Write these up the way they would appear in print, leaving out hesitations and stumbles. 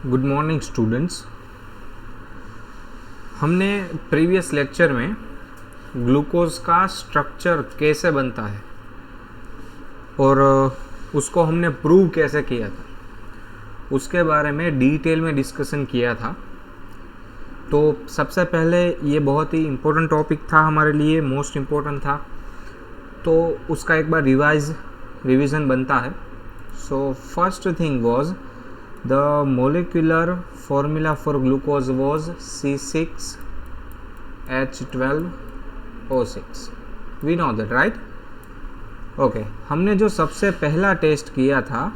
Good morning students. हमने previous lecture में glucose का स्ट्रक्चर कैसे बनता है और उसको हमने प्रूव कैसे किया था उसके बारे में डिटेल में डिस्कशन किया था। तो सबसे पहले ये बहुत ही इम्पोर्टेंट टॉपिक था हमारे लिए, मोस्ट इम्पोर्टेंट था, तो उसका एक बार रिवीजन बनता है। So first thing was the molecular formula for glucose was C6H12O6. We know that, right? Okay. हमने जो सबसे पहला टेस्ट किया था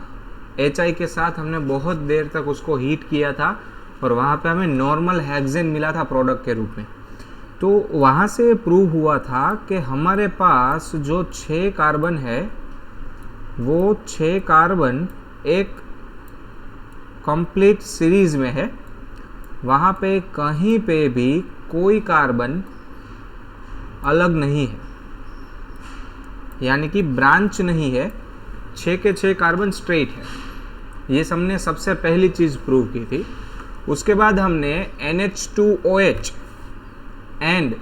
HI के साथ, हमने बहुत देर तक उसको हीट किया था और वहाँ पे हमें नॉर्मल हेक्सेन मिला था प्रोडक्ट के रूप में। तो वहाँ से प्रूव हुआ था कि हमारे पास जो 6 कार्बन है वो 6 कार्बन एक कंप्लीट सीरीज में है। वहाँ पे कहीं पे भी कोई कार्बन अलग नहीं है, यानी कि ब्रांच नहीं है, 6 के 6 कार्बन स्ट्रेट है। ये हमने सबसे पहली चीज़ प्रूव की थी। उसके बाद हमने NH2OH एंड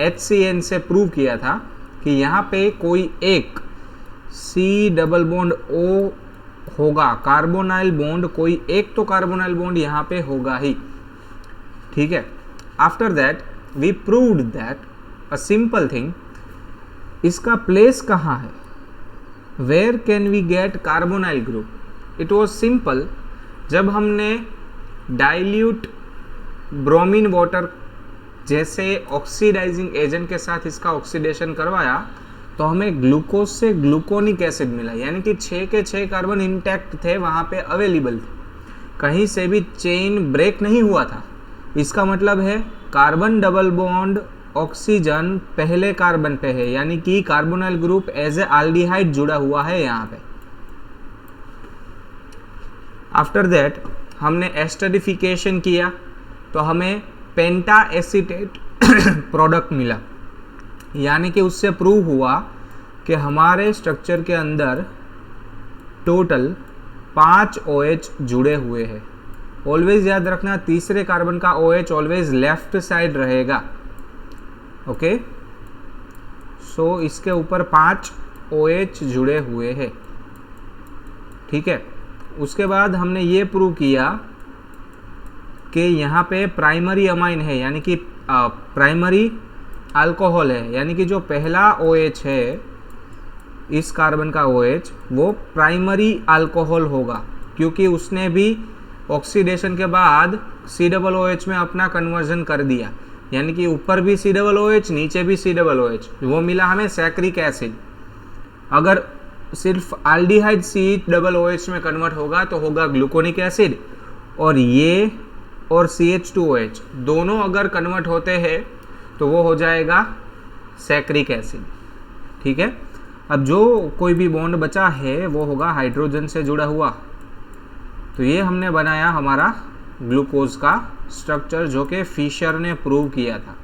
HCN से प्रूव किया था कि यहाँ पे कोई एक C डबल बॉन्ड O होगा, कार्बोनाइल बॉन्ड, कोई एक तो कार्बोनाइल बॉन्ड यहाँ पे होगा ही। ठीक है। After that we proved that a simple thing, इसका प्लेस कहाँ है, where can we get carbonyl group. It was simple. जब हमने डाइल्यूट ब्रोमीन वाटर जैसे ऑक्सीडाइजिंग एजेंट के साथ इसका ऑक्सीडेशन करवाया तो हमें ग्लूकोज से ग्लूकोनिक एसिड मिला, यानी कि 6 के 6 कार्बन इंटैक्ट थे, वहाँ पे अवेलेबल थे, कहीं से भी चेन ब्रेक नहीं हुआ था। इसका मतलब है कार्बन डबल बॉन्ड ऑक्सीजन पहले कार्बन पे है, यानी कि carbonyl group as a aldehyde जुड़ा हुआ है यहाँ पे। आफ्टर दैट हमने एस्टरिफिकेशन किया तो हमें पेंटा एसीटेट प्रोडक्ट मिला, यानी कि उससे प्रूव हुआ कि हमारे स्ट्रक्चर के अंदर टोटल 5 OH जुड़े हुए हैं। ऑलवेज याद रखना, तीसरे कार्बन का OH ऑलवेज लेफ्ट साइड रहेगा। ओके, सो इसके ऊपर 5 OH जुड़े हुए हैं। ठीक है। उसके बाद हमने ये प्रूव किया कि यहाँ पे प्राइमरी अमाइन है, यानी कि प्राइमरी अल्कोहल है, यानी कि जो पहला OH है इस कार्बन का OH वो प्राइमरी अल्कोहल होगा, क्योंकि उसने भी ऑक्सीडेशन के बाद COOH में अपना कन्वर्जन कर दिया, यानी कि ऊपर भी COOH नीचे भी COOH, वो मिला हमें सैक्रिक एसिड। अगर सिर्फ एल्डिहाइड COOH में कन्वर्ट होगा तो होगा ग्लूकोनिक एसिड, और ये और CH2OH दोनों अगर कन्वर्ट होते हैं तो वो हो जाएगा सैक्रिक एसिड। ठीक है। अब जो कोई भी बॉन्ड बचा है वो होगा हाइड्रोजन से जुड़ा हुआ। तो ये हमने बनाया हमारा ग्लूकोज का स्ट्रक्चर, जो कि फिशर ने प्रूव किया था।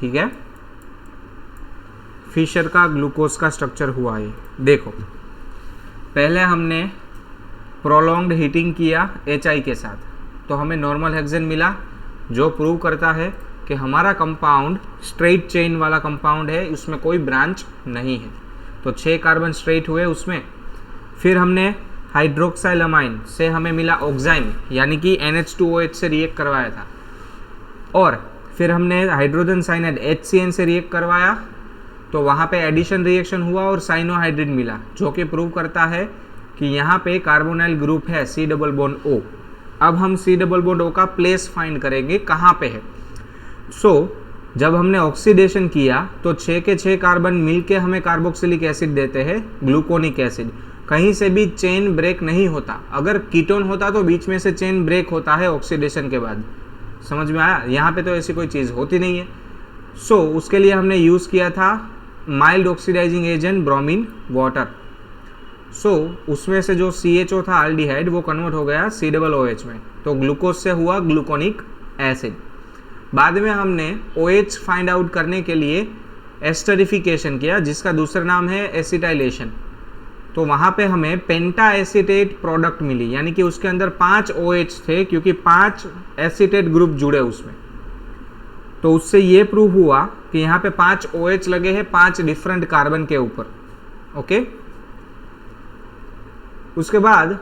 ठीक है। फिशर का ग्लूकोज का स्ट्रक्चर हुआ ये। देखो, पहले हमने प्रोलॉन्ग्ड हीटिंग किया HI के साथ, तो हमें नॉर्मल हेक्सेन मिला, जो प्रूव करता है कि हमारा कंपाउंड स्ट्रेट चेन वाला कंपाउंड है, उसमें कोई ब्रांच नहीं है। तो 6 कार्बन स्ट्रेट हुए उसमें। फिर हमने हाइड्रोक्साइल अमाइन से हमें मिला ऑक्साइन, यानी कि NH2OH से रिएक्ट करवाया था, और फिर हमने हाइड्रोजन साइनाइड HCN से रिएक्ट करवाया तो वहाँ पे एडिशन रिएक्शन हुआ और साइनोहाइड्रिड मिला, जो कि प्रूव करता है कि यहाँ पे कार्बोनाइल ग्रुप है C डबल बॉन्ड O। अब हम C डबल बॉन्ड O का प्लेस फाइंड करेंगे कहाँ पे है। जब हमने ऑक्सीडेशन किया तो 6 के 6 कार्बन मिलके हमें कार्बोक्सिलिक एसिड देते हैं, ग्लूकोनिक एसिड। कहीं से भी चेन ब्रेक नहीं होता। अगर कीटोन होता तो बीच में से चेन ब्रेक होता है ऑक्सीडेशन के बाद। समझ में आया? यहाँ पे तो ऐसी कोई चीज़ होती नहीं है। उसके लिए हमने यूज़ किया था mild oxidising agent bromine water. उसमें से जो CHO था एल्डिहाइड वो कन्वर्ट हो गया COOH में, तो ग्लूकोज से हुआ ग्लूकोनिक एसिड। बाद में हमने OH फाइंड आउट करने के लिए एस्टरिफिकेशन किया, जिसका दूसरा नाम है एसिटाइलेशन। तो वहाँ पे हमें पेंटा एसीटेट प्रोडक्ट मिली, यानी कि उसके अंदर 5 OH थे क्योंकि 5 एसीटेट ग्रुप जुड़े उसमें। तो उससे ये प्रूव हुआ कि यहाँ पे 5 OH लगे हैं 5 डिफरेंट कार्बन के ऊपर। ओके, उसके बाद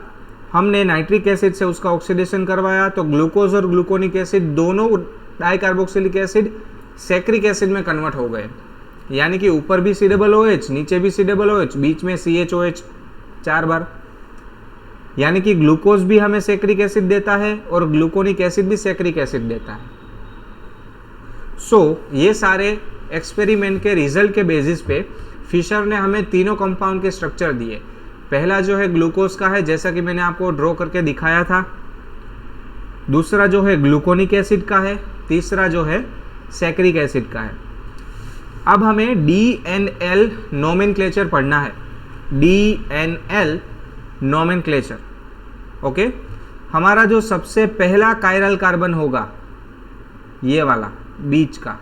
हमने नाइट्रिक एसिड से उसका ऑक्सीडेशन करवाया, तो ग्लूकोज और ग्लूकोनिक एसिड दोनों डाइकार्बोक्सिलिक एसिड सैक्रिक एसिड में कन्वर्ट हो गए, यानी कि ऊपर भी COOH, नीचे भी COOH, बीच में CHOH 4 बार, यानी कि ग्लूकोज भी हमें सैक्रिक एसिड देता है और ग्लूकोनिक एसिड भी सैक्रिक एसिड देता है। ये सारे एक्सपेरिमेंट के रिजल्ट के बेसिस पे फिशर ने हमें तीनों कंपाउंड के स्ट्रक्चर दिए। पहला जो है ग्लूकोज का है, जैसा कि मैंने आपको ड्रॉ करके दिखाया था। दूसरा जो है ग्लूकोनिक एसिड का है। तीसरा जो है सैक्रिक एसिड का है। अब हमें DNL नोमेनक्लेचर पढ़ना है। DNL nomenclature. ओके, हमारा जो सबसे पहला कायरल कार्बन होगा, ये वाला बीच का,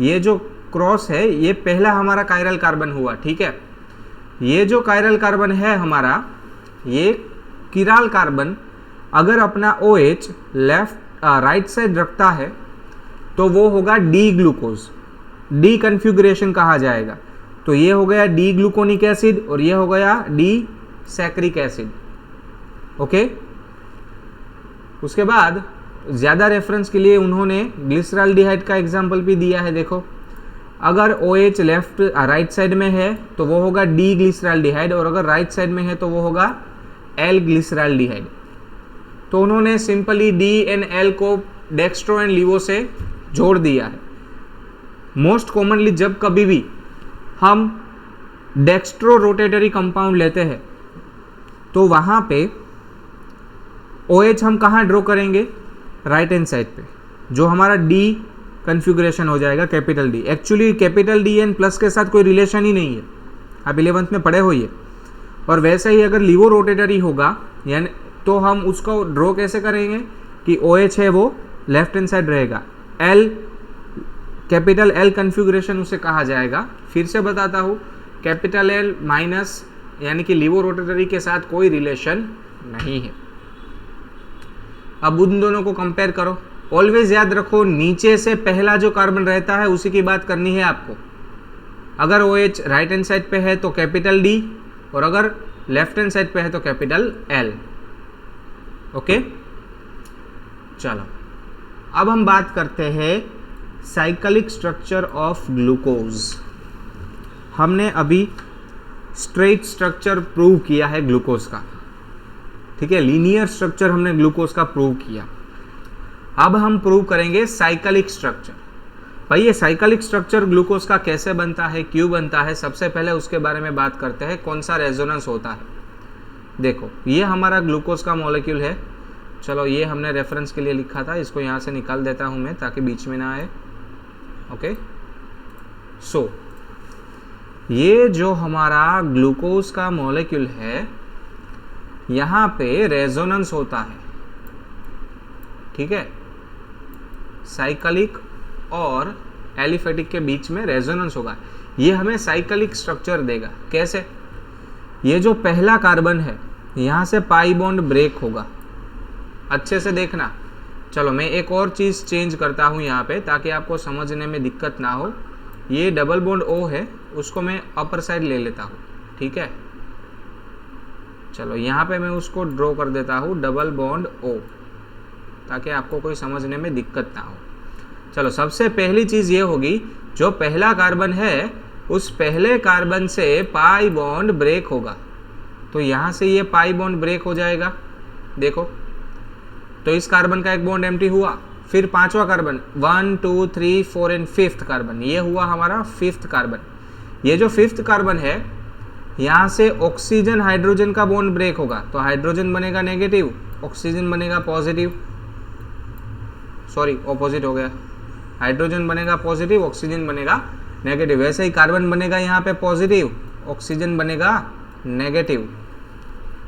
ये जो क्रॉस है, ये पहला हमारा कायरल कार्बन हुआ। ठीक है, ये जो कायरल कार्बन है हमारा, ये किराल कार्बन अगर अपना OH राइट साइड रखता है तो वो होगा डी ग्लूकोज, डी कन्फिगुरेशन कहा जाएगा। तो ये हो गया डी ग्लूकोनिक एसिड और ये हो गया डी सैक्रिक एसिड। ओके, उसके बाद ज़्यादा रेफरेंस के लिए उन्होंने ग्लिसरॉल्डिहाइड का एग्जाम्पल भी दिया है। देखो, अगर OH लेफ्ट राइट साइड में है तो वो होगा डी ग्लिसरॉल्डिहाइड, और अगर राइट साइड में है तो वो होगा L ग्लिसरॉल्डिहाइड। तो उन्होंने सिंपली DNL को डेक्स्ट्रो एंड लीवो से जोड़ दिया है। मोस्ट कॉमनली जब कभी भी हम डेक्स्ट्रो रोटेटरी कंपाउंड लेते हैं तो वहाँ पे OH हम कहाँ ड्रॉ करेंगे? राइट हैंड साइड पे, जो हमारा D कन्फिगुरेशन हो जाएगा, capital D। Actually capital D N plus के साथ कोई रिलेशन ही नहीं है, आप 11th में पढ़े होइए। और वैसे ही अगर लीवो रोटेटरी होगा यानी तो हम उसको ड्रॉ कैसे करेंगे कि OH है वो लेफ्ट हैंड साइड रहेगा, L कैपिटल L कन्फिगुरेशन उसे कहा जाएगा। फिर से बताता हूँ, कैपिटल L माइनस यानी कि लीवो रोटेटरी के साथ कोई रिलेशन नहीं है। अब उन दोनों को कंपेयर करो। ऑलवेज याद रखो, नीचे से पहला जो कार्बन रहता है उसी की बात करनी है आपको। अगर OH राइट हैंड साइड पे है तो कैपिटल D, और अगर लेफ्ट हैंड साइड पे है तो कैपिटल L। ओके, चलो अब हम बात करते हैं साइक्लिक स्ट्रक्चर ऑफ ग्लूकोज। हमने अभी स्ट्रेट स्ट्रक्चर प्रूव किया है ग्लूकोज का, ठीक है, लीनियर स्ट्रक्चर हमने ग्लूकोज का प्रूव किया। अब हम प्रूव करेंगे साइक्लिक स्ट्रक्चर। भाई ये साइक्लिक स्ट्रक्चर ग्लूकोज का कैसे बनता है, क्यों बनता है, सबसे पहले उसके बारे में बात करते हैं, कौन सा रेजोनेंस होता है। देखो, ये हमारा ग्लूकोज का मॉलिक्यूल है। चलो, ये हमने रेफरेंस के लिए लिखा था, इसको यहाँ से निकाल देता हूँ मैं ताकि बीच में ना आए। ओके, सो ये जो हमारा ग्लूकोज का मॉलिक्यूल है, यहाँ पे रेजोनेंस होता है। ठीक है, साइक्लिक और एलिफेटिक के बीच में रेजोनेंस होगा, ये हमें साइक्लिक स्ट्रक्चर देगा। कैसे? ये जो पहला कार्बन है यहाँ से पाई बॉन्ड ब्रेक होगा, अच्छे से देखना। चलो मैं एक और चीज़ चेंज करता हूँ यहाँ पे ताकि आपको समझने में दिक्कत ना हो। ये डबल बॉन्ड O है, उसको मैं अपर साइड ले लेता हूँ। ठीक है, चलो यहाँ पे मैं उसको ड्रॉ कर देता हूँ डबल बॉन्ड O, ताकि आपको कोई समझने में दिक्कत ना हो। चलो, सबसे पहली चीज़ ये होगी, जो पहला कार्बन है उस पहले कार्बन से पाई बॉन्ड ब्रेक होगा, तो यहाँ से ये पाई बॉन्ड ब्रेक हो जाएगा। देखो, तो इस कार्बन का एक बॉन्ड एम्प्टी हुआ। फिर पांचवा कार्बन, 1 2 3 4 एंड 5th कार्बन, ये हुआ हमारा 5th कार्बन। ये जो 5th कार्बन है, यहाँ से ऑक्सीजन हाइड्रोजन का बॉन्ड ब्रेक होगा, तो हाइड्रोजन बनेगा नेगेटिव, ऑक्सीजन बनेगा पॉजिटिव, सॉरी ऑपोजिट हो गया, हाइड्रोजन बनेगा पॉजिटिव, ऑक्सीजन बनेगा नेगेटिव। वैसे ही कार्बन बनेगा यहाँ पे पॉजिटिव, ऑक्सीजन बनेगा नेगेटिव।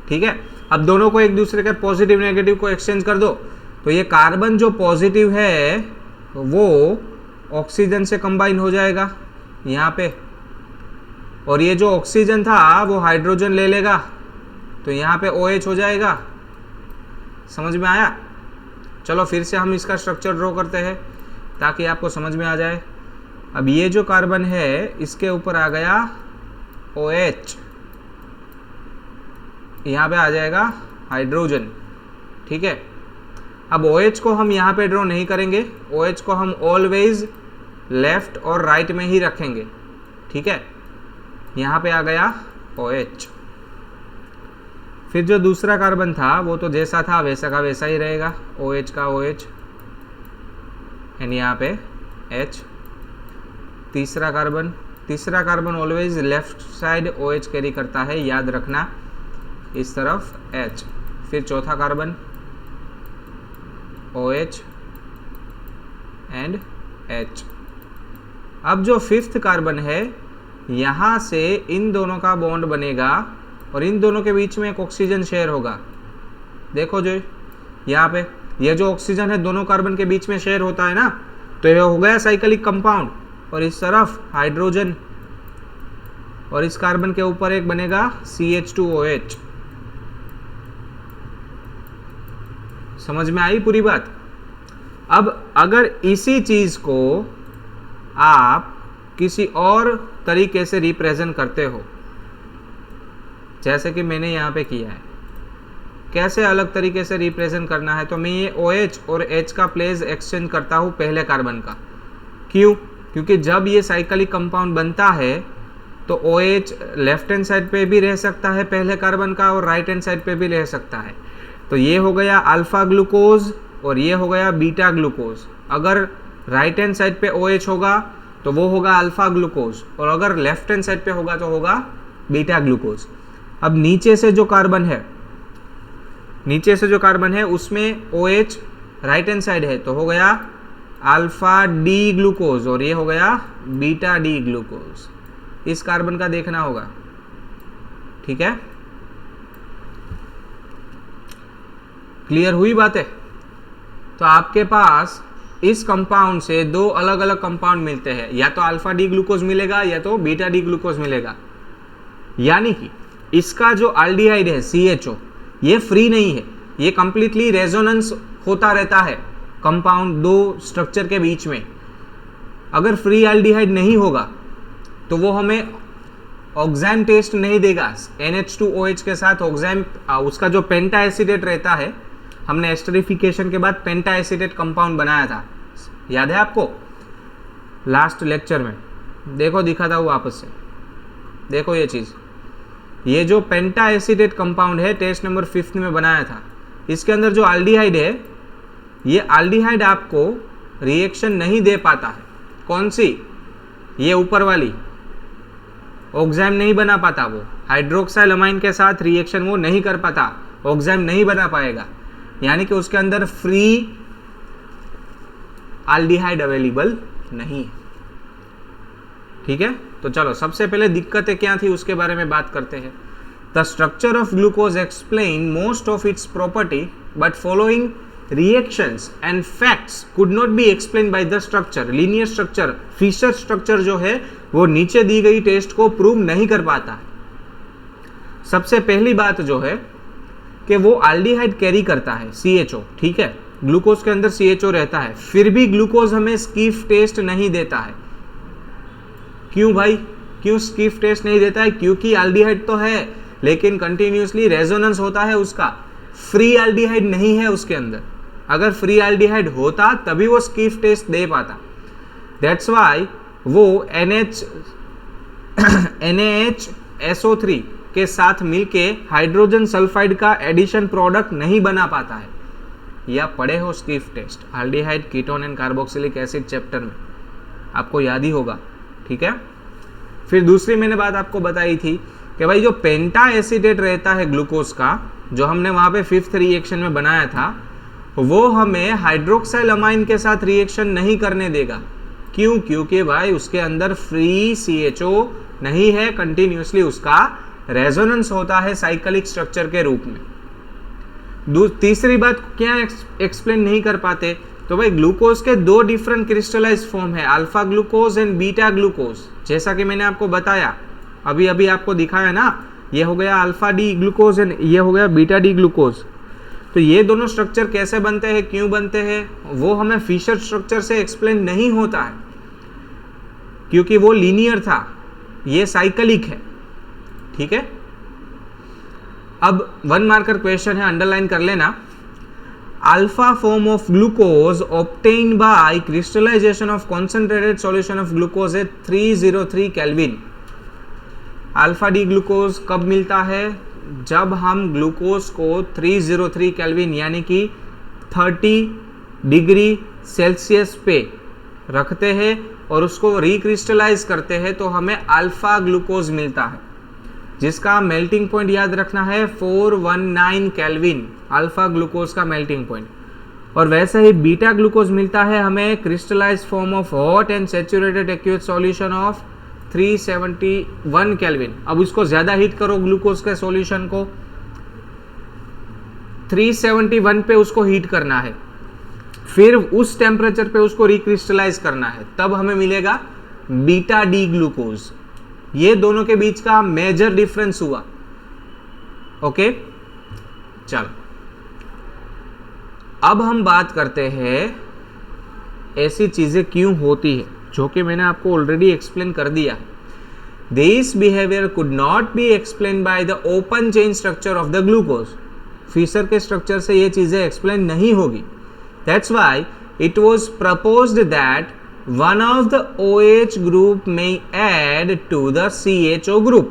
ठीक है, अब दोनों को एक दूसरे के पॉजिटिव नेगेटिव को एक्सचेंज कर दो, तो ये कार्बन जो पॉजिटिव है वो ऑक्सीजन से कंबाइन हो जाएगा यहाँ पे, और ये जो ऑक्सीजन था वो हाइड्रोजन ले लेगा, तो यहाँ पे OH हो जाएगा। समझ में आया? चलो फिर से हम इसका स्ट्रक्चर ड्रॉ करते हैं ताकि आपको समझ में आ जाए। अब ये जो कार्बन है इसके ऊपर आ गया OH, यहाँ पे आ जाएगा हाइड्रोजन, ठीक है। अब OH को हम यहाँ पे ड्रॉ नहीं करेंगे, OH को हम ऑलवेज लेफ्ट और राइट में ही रखेंगे, ठीक है। यहाँ पे आ गया OH। फिर जो दूसरा कार्बन था वो तो जैसा था वैसा का वैसा ही रहेगा, OH का OH एंड यहाँ पे H। तीसरा carbon always left side OH carry करता है, याद रखना, इस तरफ H। फिर चौथा कार्बन OH एंड H। अब जो फिफ्थ कार्बन है यहाँ से इन दोनों का बॉन्ड बनेगा और इन दोनों के बीच में एक ऑक्सीजन शेयर होगा। देखो जो यहाँ पे ये जो ऑक्सीजन है दोनों कार्बन के बीच में शेयर होता है ना, तो ये हो गया साइक्लिक कंपाउंड। और इस तरफ हाइड्रोजन और इस कार्बन के ऊपर एक बनेगा CH2OH। समझ में आई पूरी बात? अब अगर इसी चीज को आप किसी और तरीके से रिप्रेजेंट करते हो, जैसे कि मैंने यहाँ पे किया है, कैसे अलग तरीके से रिप्रेजेंट करना है, तो मैं ये OH और H का प्लेस एक्सचेंज करता हूँ पहले कार्बन का। क्यों? क्योंकि जब ये साइक्लिक कंपाउंड बनता है तो OH लेफ्ट हैंड साइड पे भी रह सकता है पहले कार्बन का और राइट हैंड साइड पे भी रह सकता है। तो ये हो गया अल्फा ग्लूकोज और ये हो गया बीटा ग्लूकोज। अगर राइट हैंड साइड पे OH होगा तो वो होगा अल्फा ग्लूकोज, और अगर लेफ्ट हैंड साइड पे होगा तो होगा बीटा ग्लूकोज। अब नीचे से जो कार्बन है उसमें OH राइट हैंड साइड है तो हो गया अल्फा डी ग्लूकोज और ये हो गया बीटा डी ग्लूकोज। इस कार्बन का देखना होगा, ठीक है। क्लियर हुई बातें? तो आपके पास इस कंपाउंड से दो अलग अलग कंपाउंड मिलते हैं, या तो अल्फा डी ग्लूकोज मिलेगा या तो बीटा डी ग्लूकोज मिलेगा। यानी कि इसका जो एल्डिहाइड है CHO ये फ्री नहीं है, ये कंप्लीटली रेजोनेंस होता रहता है कंपाउंड दो स्ट्रक्चर के बीच में। अगर फ्री एल्डिहाइड नहीं होगा तो वो हमें ऑक्सैम टेस्ट नहीं देगा। NH2OH के साथ ऑक्सैम उसका जो पेंटा एसिडेट रहता है, हमने एस्टरिफिकेशन के बाद पेंटा एसिडेट कंपाउंड बनाया था, याद है आपको लास्ट लेक्चर में? देखो दिखाता हूँ वापस से, देखो ये चीज़, ये जो पेंटा एसिडेट कंपाउंड है टेस्ट नंबर 5 में बनाया था, इसके अंदर जो एल्डिहाइड है ये एल्डिहाइड आपको रिएक्शन नहीं दे पाता है। कौन सी? ये ऊपर वाली ऑक्सैम नहीं बना पाता, वो हाइड्रोक्साइल अमाइन के साथ रिएक्शन वो नहीं कर पाता, ऑक्सैम नहीं बना पाएगा, यानी कि उसके अंदर फ्री एल्डिहाइड अवेलेबल नहीं है, ठीक है। तो चलो सबसे पहले दिक्कतें क्या थी उसके बारे में बात करते हैं। The structure of glucose explain most of its property but following reactions and facts could not be explain by the structure. Linear structure, Fischer structure जो है वो नीचे दी गई टेस्ट को प्रूव नहीं कर पाता है। सबसे पहली बात जो है कि वो एल्डिहाइड कैरी करता है CHO, ठीक है, ग्लूकोज के अंदर CHO रहता है, फिर भी ग्लूकोज हमें स्कीफ टेस्ट नहीं देता है। क्यों भाई, क्यों स्कीफ टेस्ट नहीं देता है? क्योंकि एल्डिहाइड तो है लेकिन कंटिन्यूसली रेजोनेंस होता है उसका, फ्री एल्डिहाइड नहीं है उसके अंदर। अगर फ्री एल्डिहाइड होता तभी वो स्कीफ टेस्ट दे पाता। दैट्स वाई वो NaHSO3 के साथ मिलके हाइड्रोजन सल्फाइड का एडिशन प्रोडक्ट नहीं बना पाता है। या पढ़े हो Schiff test, aldehyde, ketone and carboxylic acid chapter में, आपको याद ही होगा, ठीक है। फिर दूसरी मैंने बात आपको बताई थी कि भाई जो पेंटा एसिडेट रहता है ग्लूकोज का, जो हमने वहां पे 5th रिएक्शन में बनाया था, वो हमें हाइड्रोक्साइल अमाइन के साथ रिएक्शन नहीं करने देगा। क्यों? क्योंकि भाई उसके अंदर फ्री CHO नहीं है, कंटिन्यूसली उसका रेजोनेंस होता है साइक्लिक स्ट्रक्चर के रूप में। तीसरी बात क्या एक्सप्लेन नहीं कर पाते? तो भाई ग्लूकोज के दो डिफरेंट क्रिस्टलाइज्ड फॉर्म है, alpha glucose and beta glucose. जैसा कि मैंने आपको बताया अभी अभी आपको दिखाया ना, ये हो गया अल्फा डी ग्लूकोज एंड ये हो गया बीटा डी ग्लूकोज। तो ये दोनों स्ट्रक्चर कैसे बनते हैं, क्यों बनते हैं, वो हमें फिशर स्ट्रक्चर से एक्सप्लेन नहीं होता है क्योंकि वो लीनियर था, ये साइक्लिक है। ठीक है, अब 1 मार्कर क्वेश्चन है, अंडरलाइन कर लेना। Alpha form of glucose obtained by crystallisation of concentrated solution of glucose at 303 kelvin. Alpha D glucose कब मिलता है, जब हम ग्लूकोज को 303 केल्विन यानी कि 30 डिग्री सेल्सियस पे रखते हैं और उसको रिक्रिस्टलाइज करते हैं तो हमें अल्फा ग्लूकोज मिलता है, जिसका मेल्टिंग पॉइंट याद रखना है 419 केल्विन, अल्फा ग्लूकोज का मेल्टिंग पॉइंट। और वैसे ही बीटा ग्लूकोज मिलता है हमें crystallise form of hot and saturated aqueous solution of 371 kelvin. अब इसको ज्यादा हीट करो ग्लूकोज के सॉल्यूशन को, 371 पे उसको हीट करना है, फिर उस टेम्परेचर पे उसको रिक्रिस्टलाइज करना है, तब हमें मिलेगा बीटा डी ग्लूकोज। ये दोनों के बीच का मेजर डिफरेंस हुआ। ओके, चलो अब हम बात करते हैं ऐसी चीजें क्यों होती है, जो कि मैंने आपको ऑलरेडी एक्सप्लेन कर दिया। This behaviour could not be explain by the open chain structure of the glucose. Fischer के स्ट्रक्चर से ये चीजें एक्सप्लेन नहीं होगी। That's why it was proposed that one of the OH group may add to the CHO group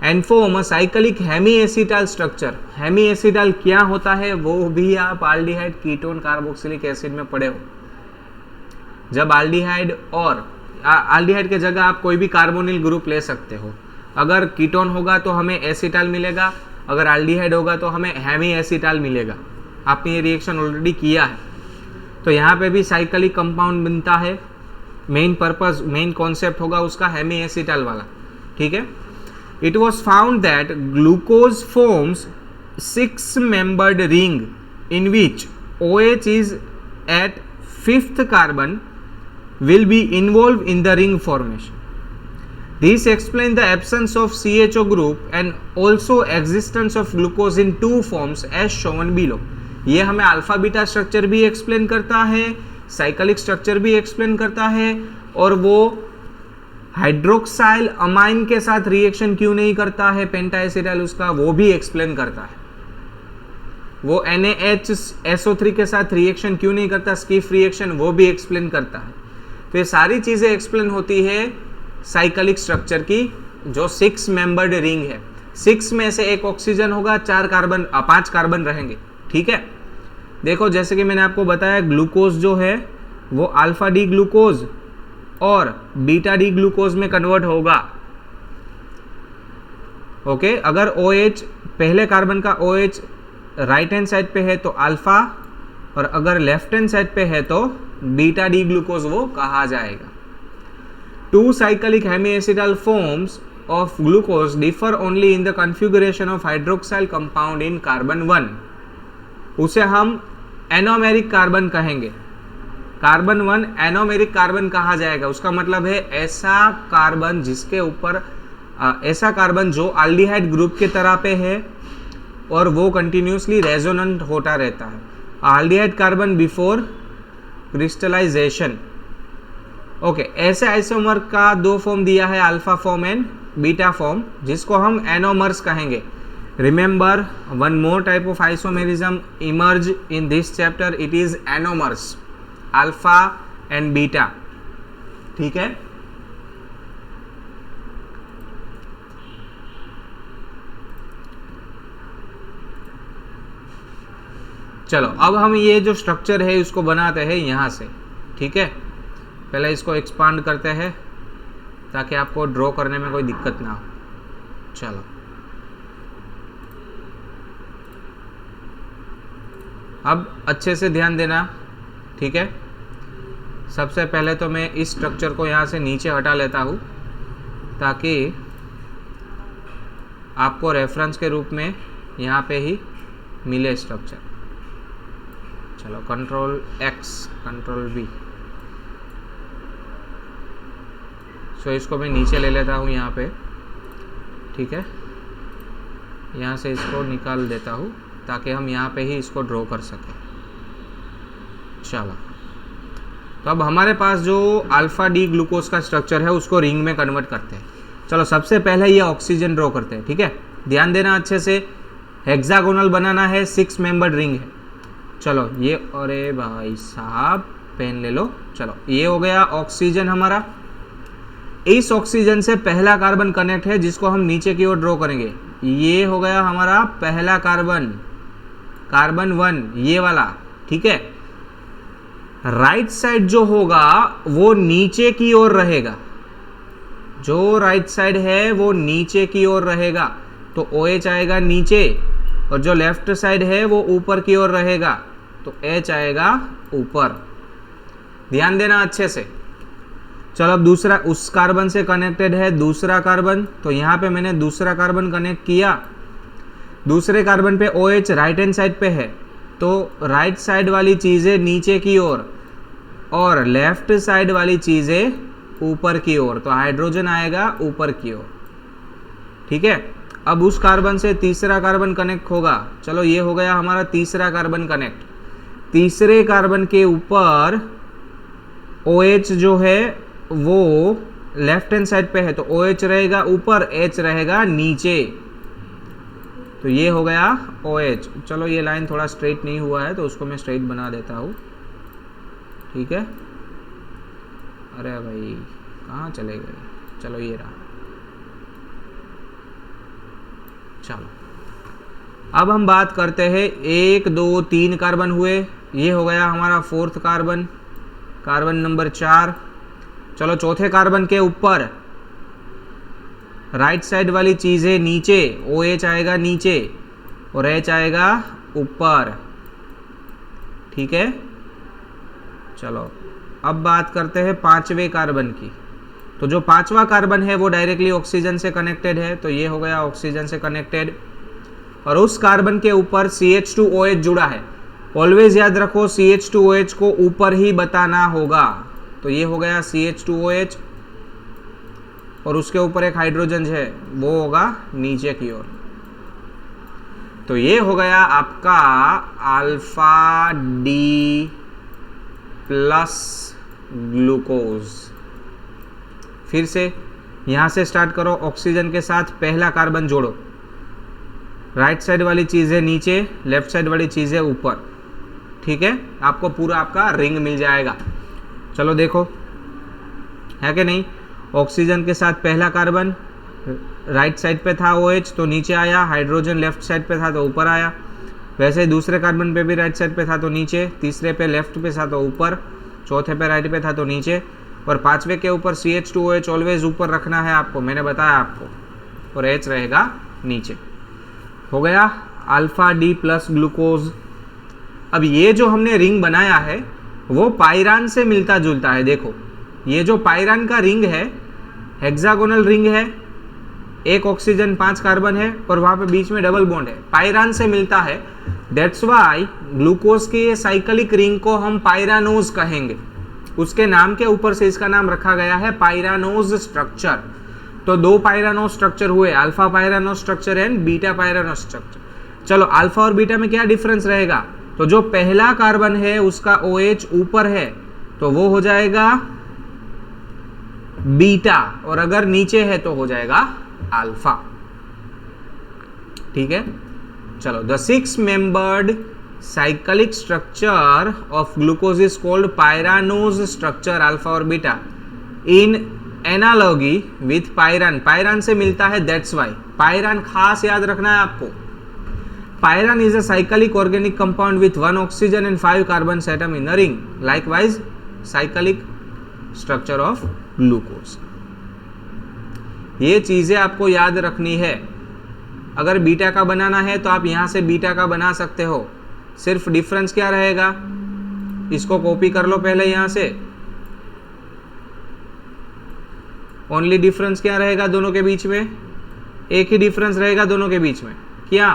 and form a cyclic hemiacetal structure। हेमीएसिटाल क्या होता है वो भी आप आल्डिहाइड कीटोन कार्बोक्सिलिक एसिड में पढ़े हो। जब आल्डिहाइड और आल्डिहाइड के जगह आप कोई भी कार्बोनिल ग्रुप ले सकते हो। अगर कीटोन होगा तो हमें एसिटाल मिलेगा, अगर आल्डिहाइड होगा तो हमें हेमीएसिटाल मिलेगा। आपने ये रिएक्शन ऑलरेडी किया है। तो यहाँ पे भी साइक्लिक कंपाउंड बनता है, मेन पर्पस मेन कॉन्सेप्ट होगा उसका हेमीएसिटाल वाला। ठीक है, it was found that glucose forms 6 membered ring in which OH is at 5th carbon will be involved in the ring formation. This explains the absence of CHO group and also existence of glucose in 2 forms as shown below. ये हमें alpha beta structure भी explain करता है, cyclic structure भी explain करता है, और वो हाइड्रोक्साइल अमाइन के साथ रिएक्शन क्यों नहीं करता है पेंटाएसिटाइल उसका, वो भी एक्सप्लेन करता है। वो NaHSO3 के साथ रिएक्शन क्यों नहीं करता, स्किफ रिएक्शन, वो भी एक्सप्लेन करता है। तो ये सारी चीजें एक्सप्लेन होती है साइक्लिक स्ट्रक्चर की, जो 6 मेंबर्ड रिंग है। 6 में से एक ऑक्सीजन होगा, 5 कार्बन रहेंगे। ठीक है, देखो जैसे कि मैंने आपको बताया ग्लूकोज जो है वो अल्फा डी ग्लूकोज और बीटा डी ग्लूकोज में कन्वर्ट होगा। ओके, अगर OH पहले कार्बन का OH राइट हैंड साइड पे है तो अल्फा, और अगर लेफ्ट हैंड साइड पे है तो बीटा डी ग्लूकोज वो कहा जाएगा। 2 cyclic hemiacetal forms of glucose differ only in the configuration of hydroxyl compound in carbon 1। उसे हम एनोमेरिक कार्बन कहेंगे। कार्बन 1 एनोमेरिक कार्बन कहा जाएगा। उसका मतलब है ऐसा कार्बन जिसके ऊपर ऐसा कार्बन जो एल्डिहाइड ग्रुप के तरह पे है और वो कंटिन्यूसली रेजोनेंट होता रहता है। Aldehyde carbon before crystallisation. Okay, ऐसे आइसोमर का 2 फॉर्म दिया है, alpha form and beta form, जिसको हम एनोमर्स कहेंगे। Remember, one more type of isomerism emerge in this chapter. It is anomers, alpha and beta. ठीक है, चलो अब हम ये जो स्ट्रक्चर है उसको बनाते हैं यहाँ से। ठीक है, पहले इसको एक्सपांड करते हैं ताकि आपको ड्रॉ करने में कोई दिक्कत ना हो। चलो अब अच्छे से ध्यान देना। ठीक है, सबसे पहले तो मैं इस स्ट्रक्चर को यहाँ से नीचे हटा लेता हूँ ताकि आपको रेफरेंस के रूप में यहाँ पे ही मिले स्ट्रक्चर। चलो कंट्रोल X कंट्रोल V, सो इसको मैं नीचे ले लेता हूँ यहाँ पे। ठीक है, यहाँ से इसको निकाल देता हूँ ताकि हम यहाँ पे ही इसको ड्रॉ कर सकें। चलो, तो अब हमारे पास जो अल्फा डी ग्लूकोज का स्ट्रक्चर है उसको रिंग में कन्वर्ट करते हैं। चलो, सबसे पहले ये ऑक्सीजन ड्रॉ करते हैं। ठीक है, ध्यान देना अच्छे से, हेक्सागोनल बनाना है, 6 मेंबर्ड रिंग है। चलो ये, अरे भाई साहब पेन ले लो। चलो, ये हो गया ऑक्सीजन हमारा। इस ऑक्सीजन से पहला कार्बन कनेक्ट है जिसको हम नीचे की ओर ड्रॉ करेंगे। ये हो गया हमारा पहला कार्बन, कार्बन 1, ये वाला। ठीक है, राइट साइड जो होगा वो नीचे की ओर रहेगा, जो राइट साइड है वो नीचे की ओर रहेगा, तो OH आएगा नीचे, और जो लेफ्ट साइड है वो ऊपर की ओर रहेगा, तो H आएगा ऊपर। ध्यान देना अच्छे से। चलो, अब दूसरा, उस कार्बन से कनेक्टेड है दूसरा कार्बन, तो यहाँ पे मैंने दूसरा कार्बन कनेक्ट किया। दूसरे कार्बन पे OH राइट हैंड साइड पे है, तो राइट साइड वाली चीज़ें नीचे की ओर और लेफ्ट साइड वाली चीज़ें ऊपर की ओर, तो हाइड्रोजन आएगा ऊपर की ओर। ठीक है, अब उस कार्बन से तीसरा कार्बन कनेक्ट होगा। चलो, ये हो गया हमारा तीसरा कार्बन कनेक्ट। तीसरे कार्बन के ऊपर OH जो है वो लेफ्ट हैंड साइड पे है, तो OH रहेगा ऊपर, H रहेगा नीचे, तो ये हो गया OH। चलो, ये लाइन थोड़ा स्ट्रेट नहीं हुआ है तो उसको मैं स्ट्रेट बना देता हूँ। ठीक है, अरे भाई कहाँ चले गए। चलो, ये रहा। चलो, अब हम बात करते हैं 1 2 3 कार्बन हुए, ये हो गया हमारा 4th कार्बन, कार्बन नंबर 4। चलो, चौथे कार्बन के ऊपर राइट साइड वाली चीज़ें नीचे, OH आएगा नीचे और H आएगा ऊपर। ठीक है, चलो अब बात करते हैं 5वें कार्बन की। तो जो 5वां कार्बन है वो डायरेक्टली ऑक्सीजन से कनेक्टेड है, तो ये हो गया ऑक्सीजन से कनेक्टेड, और उस कार्बन के ऊपर CH2OH जुड़ा है। ऑलवेज याद रखो, CH2OH को ऊपर ही बताना होगा, तो ये हो गया CH2OH, और उसके ऊपर एक हाइड्रोजन है वो होगा नीचे की ओर। तो ये हो गया आपका अल्फा डी प्लस ग्लूकोज। फिर से यहां से स्टार्ट करो, ऑक्सीजन के साथ पहला कार्बन जोड़ो, राइट साइड वाली चीजें नीचे, लेफ्ट साइड वाली चीजें ऊपर। ठीक है, आपको पूरा आपका रिंग मिल जाएगा। चलो देखो, है कि नहीं। ऑक्सीजन के साथ पहला कार्बन राइट साइड पे था OH, तो नीचे आया, हाइड्रोजन लेफ्ट साइड पे था तो ऊपर आया। वैसे ही दूसरे कार्बन पे भी राइट साइड पे था तो नीचे, तीसरे पे लेफ्ट पे था तो ऊपर, चौथे पे राइट पे था तो नीचे, और 5वें के ऊपर CH2OH ऑलवेज ऊपर रखना है आपको, मैंने बताया आपको, और H रहेगा नीचे। हो गया अल्फा डी प्लस ग्लूकोज। अब ये जो हमने रिंग बनाया है वो पायरान से मिलता जुलता है। देखो, ये जो पायरान का रिंग है, हेक्सागोनल रिंग है, एक ऑक्सीजन 5 कार्बन है और वहां पे बीच में डबल बॉन्ड है, पायरान से मिलता है। दैट्स वाई ग्लूकोज के साइक्लिक रिंग को हम पायरानोज कहेंगे, उसके नाम के ऊपर से इसका नाम रखा गया है पायरानोज स्ट्रक्चर। तो 2 पायरानोज स्ट्रक्चर हुए, alpha pyranose structure and beta pyranose structure. चलो, अल्फा और बीटा में क्या डिफरेंस रहेगा, तो जो पहला कार्बन है उसका OH ऊपर है तो वो हो जाएगा बीटा, और अगर नीचे है तो हो जाएगा अल्फा। ठीक है, चलो, the 6 membered cyclic structure of glucose is called pyranose structure alpha और beta in analogy with pyran. Pyran से मिलता है, दैट्स वाई पायरान खास याद रखना है आपको। Pyran is a cyclic organic compound with 1 oxygen and 5 carbon atom in a ring. Likewise, cyclic structure of glucose. ये चीजें आपको याद रखनी है। अगर बीटा का बनाना है तो आप यहां से बीटा का बना सकते हो। सिर्फ डिफरेंस क्या रहेगा, इसको कॉपी कर लो पहले यहां से। ओनली डिफरेंस क्या रहेगा दोनों के बीच में, एक ही डिफरेंस रहेगा दोनों के बीच में। क्या,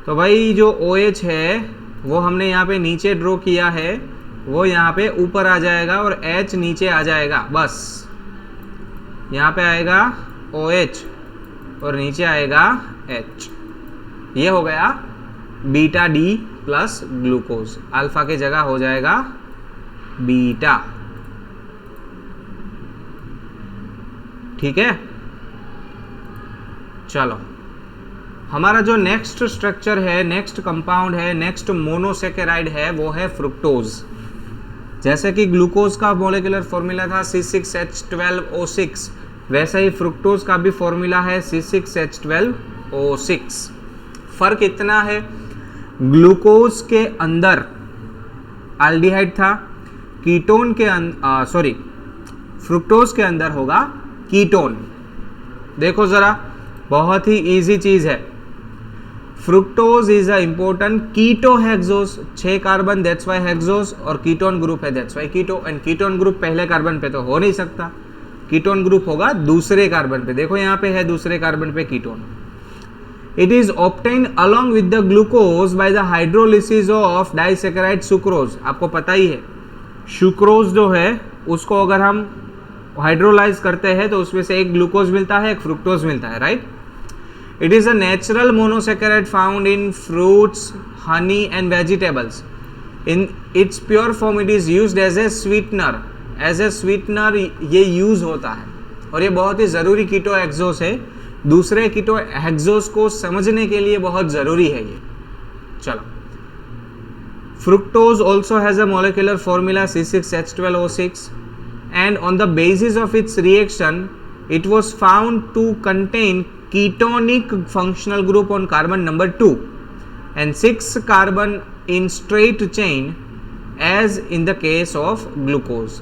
तो भाई जो OH है वो हमने यहाँ पे नीचे ड्रॉ किया है, वो यहाँ पे ऊपर आ जाएगा और H नीचे आ जाएगा। बस यहाँ पे आएगा OH और नीचे आएगा H। ये हो गया beta D plus glucose. Alpha की जगह हो जाएगा बीटा। ठीक है, चलो हमारा जो नेक्स्ट स्ट्रक्चर है, नेक्स्ट कंपाउंड है, नेक्स्ट मोनोसेकेराइड है, वो है फ्रुक्टोज। जैसे कि ग्लूकोज का मॉलिक्यूलर फॉर्मूला था C6H12O6, वैसे ही फ्रुक्टोज का भी फॉर्मूला है C6H12O6। फर्क इतना है, ग्लूकोज के अंदर एल्डिहाइड था, कीटोन के फ्रुक्टोज के अंदर होगा कीटोन। देखो जरा, बहुत ही इजी चीज है। Fructose is a important keto hexose, 6 carbon, that's why hexose, और कीटोन ग्रुप है, that's why keto. And ketone group पहले कार्बन पे तो हो नहीं सकता, कीटोन ग्रुप होगा दूसरे कार्बन पे। देखो यहाँ पे है दूसरे कार्बन पे ketone. It is obtained along with the glucose by the hydrolysis of disaccharide sucrose. आपको पता ही है, सुक्रोज जो है उसको अगर हम हाइड्रोलाइज करते हैं तो उसमें से एक ग्लूकोज मिलता है, एक फ्रुक्टोज मिलता है, right. It is a natural monosaccharide found in fruits, honey and vegetables. In its pure form it is used as a sweetener. As a sweetener ये यूज होता है, और ये बहुत ही ज़रूरी कीटो हेक्सोस है। दूसरे कीटो हेक्सोस को समझने के लिए बहुत ज़रूरी है ये। चलो, fructose also has a molecular formula C6H12O6, and on the basis of its reaction it was found to contain ketonic functional group on carbon number 2 and 6 carbon in straight chain as in the case of glucose.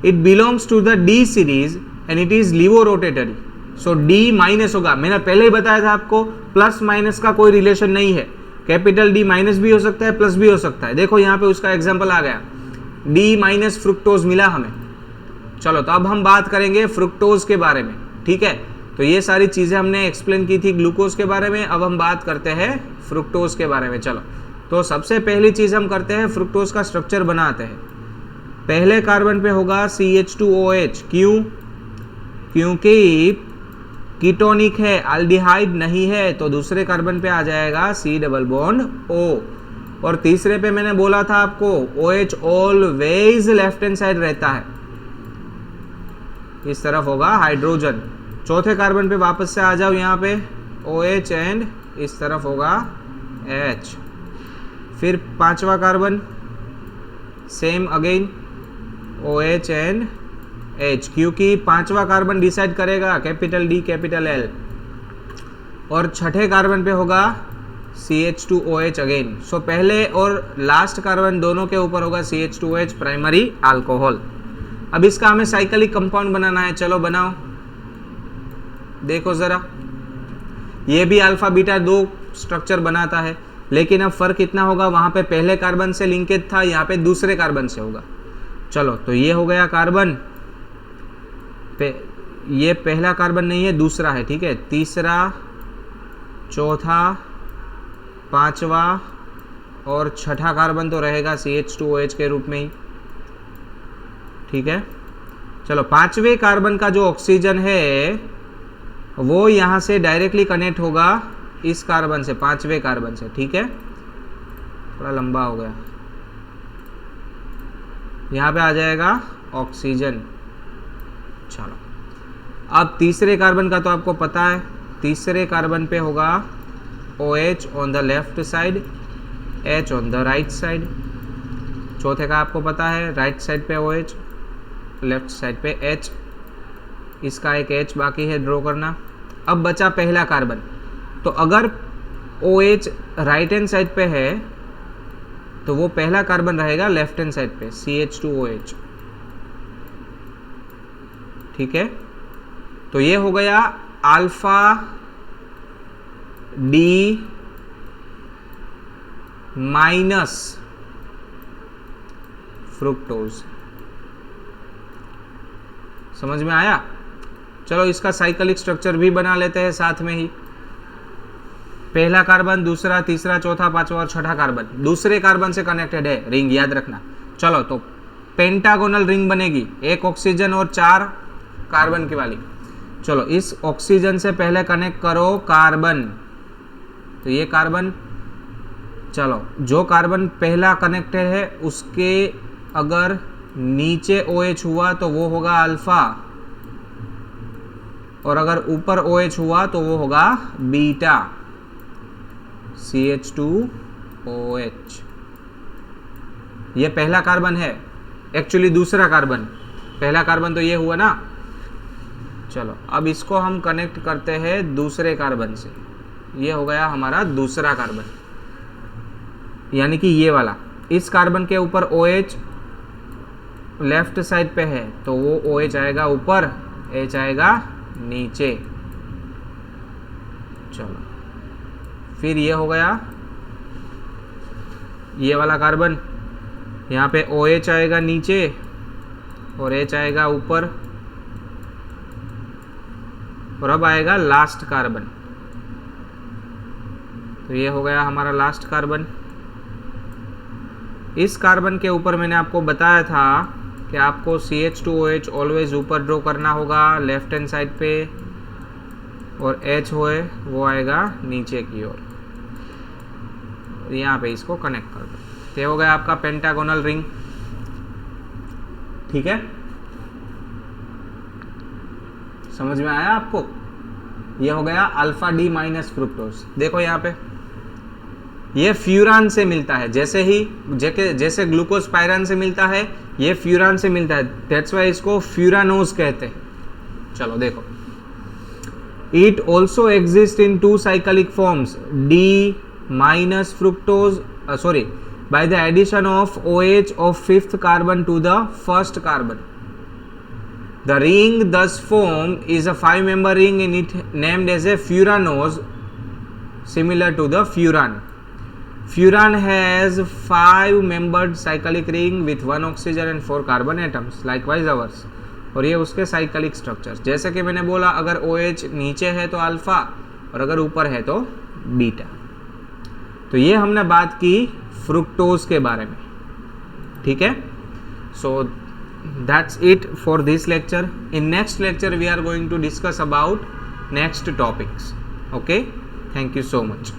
It belongs to the D series and it is levorotatory. So D minus होगा, मैंने पहले ही बताया था आपको, plus minus का कोई relation नहीं है। कैपिटल डी माइनस भी हो सकता है, प्लस भी हो सकता है। देखो यहाँ पे उसका एग्जांपल आ गया, डी माइनस फ्रुक्टोज मिला हमें। चलो, तो अब हम बात करेंगे फ्रुक्टोज के बारे में। ठीक है, तो ये सारी चीज़ें हमने एक्सप्लेन की थी ग्लूकोज के बारे में, अब हम बात करते हैं फ्रुक्टोज के बारे में। चलो, तो सबसे पहली चीज़ हम करते हैं, फ्रुक्टोज का स्ट्रक्चर बनाते हैं। पहले कार्बन पे होगा CH2OH। क्यों? क्योंकि कीटोनिक है, एल्डिहाइड नहीं है, तो दूसरे कार्बन पे आ जाएगा C डबल बॉन्ड O। और तीसरे पे मैंने बोला था आपको OH always left hand side रहता है, इस तरफ होगा हाइड्रोजन। चौथे कार्बन पे वापस से आ जाओ, यहाँ पे OH एंड इस तरफ होगा H। फिर पांचवा carbon same again OH and H, क्योंकि पांचवा कार्बन डिसाइड करेगा कैपिटल D कैपिटल L। और छठे कार्बन पे होगा CH2OH अगेन। सो पहले और लास्ट कार्बन दोनों के ऊपर होगा CH2OH, प्राइमरी अल्कोहल। अब इसका हमें साइक्लिक कंपाउंड बनाना है, चलो बनाओ। देखो जरा, ये भी अल्फा बीटा 2 स्ट्रक्चर बनाता है, लेकिन अब फर्क इतना होगा, वहां पे पहले कार्बन से लिंकेज था, यहाँ पे दूसरे कार्बन से होगा। चलो, तो ये हो गया कार्बन पे, ये पहला कार्बन नहीं है, दूसरा है। ठीक है, तीसरा, चौथा, पांचवा और छठा कार्बन तो रहेगा CH2OH के रूप में ही। ठीक है, चलो, पांचवें कार्बन का जो ऑक्सीजन है वो यहाँ से डायरेक्टली कनेक्ट होगा इस कार्बन से, पांचवें कार्बन से। ठीक है, थोड़ा लंबा हो गया, यहाँ पे आ जाएगा ऑक्सीजन। चलो, अब तीसरे कार्बन का तो आपको पता है, तीसरे कार्बन पे होगा OH on the left side, H on the right side. चौथे का आपको पता है, राइट साइड पे OH, लेफ्ट साइड पे H। इसका एक H बाकी है ड्रॉ करना। अब बचा पहला कार्बन, तो अगर OH राइट हैंड साइड पे है तो वो पहला कार्बन रहेगा लेफ्ट हैंड साइड पे, CH2OH। ठीक है, तो ये हो गया अल्फा डी माइनस फ्रुक्टोज। समझ में आया? चलो, इसका साइक्लिक स्ट्रक्चर भी बना लेते हैं साथ में ही। पहला कार्बन, दूसरा, तीसरा, चौथा, पांचवा और छठा कार्बन दूसरे कार्बन से कनेक्टेड है, रिंग याद रखना। चलो, तो पेंटागोनल रिंग बनेगी, एक ऑक्सीजन और 4 कार्बन की वाली। चलो इस ऑक्सीजन से पहले कनेक्ट करो कार्बन, तो ये कार्बन, चलो जो कार्बन पहला कनेक्टेड है उसके अगर नीचे OH हुआ तो वो होगा अल्फा, और अगर ऊपर OH हुआ तो वो होगा बीटा, CH2OH। ये पहला कार्बन है, एक्चुअली दूसरा कार्बन, पहला कार्बन तो ये हुआ ना। चलो अब इसको हम कनेक्ट करते हैं दूसरे कार्बन से, ये हो गया हमारा दूसरा कार्बन, यानी कि ये वाला। इस कार्बन के ऊपर OH लेफ्ट साइड पे है तो वो OH आएगा ऊपर, H आएगा नीचे। चलो फिर ये हो गया ये वाला कार्बन, यहाँ पे OH आएगा नीचे और H आएगा ऊपर, और अब आएगा लास्ट कार्बन, तो ये हो गया हमारा लास्ट कार्बन। इस कार्बन के ऊपर मैंने आपको बताया था कि आपको CH2OH ऑलवेज ऊपर ड्रॉ करना होगा लेफ्ट हैंड साइड पे, और H होए वो आएगा नीचे की ओर। यहाँ पे इसको कनेक्ट कर दो, तो ये हो गया आपका पेंटागोनल रिंग। ठीक है, समझ में आया आपको? ये हो गया अल्फा डी माइनस फ्रुक्टोज। देखो यहाँ पे ये फ्यूरान से मिलता है, जैसे ग्लूकोज पायरान से मिलता है, ये फ्यूरान से मिलता है, दैट्स वाई इसको फ्यूरानोज कहते हैं। चलो देखो, it also exist in 2 cyclic forms, D minus fructose by the addition of OH of 5th carbon to the 1st carbon. The ring thus formed is a 5-member ring and it named as a furanose, similar to the furan. Furan has 5-membered cyclic ring with 1 oxygen and 4 carbon atoms, likewise ours. और ये उसके cyclic structures, जैसे कि मैंने बोला अगर OH नीचे है तो अल्फा और अगर ऊपर है तो बीटा। तो ये हमने बात की फ्रुक्टोज के बारे में। ठीक है, so that's it for this lecture. In next lecture we are going to discuss about next topics. Okay, thank you so much.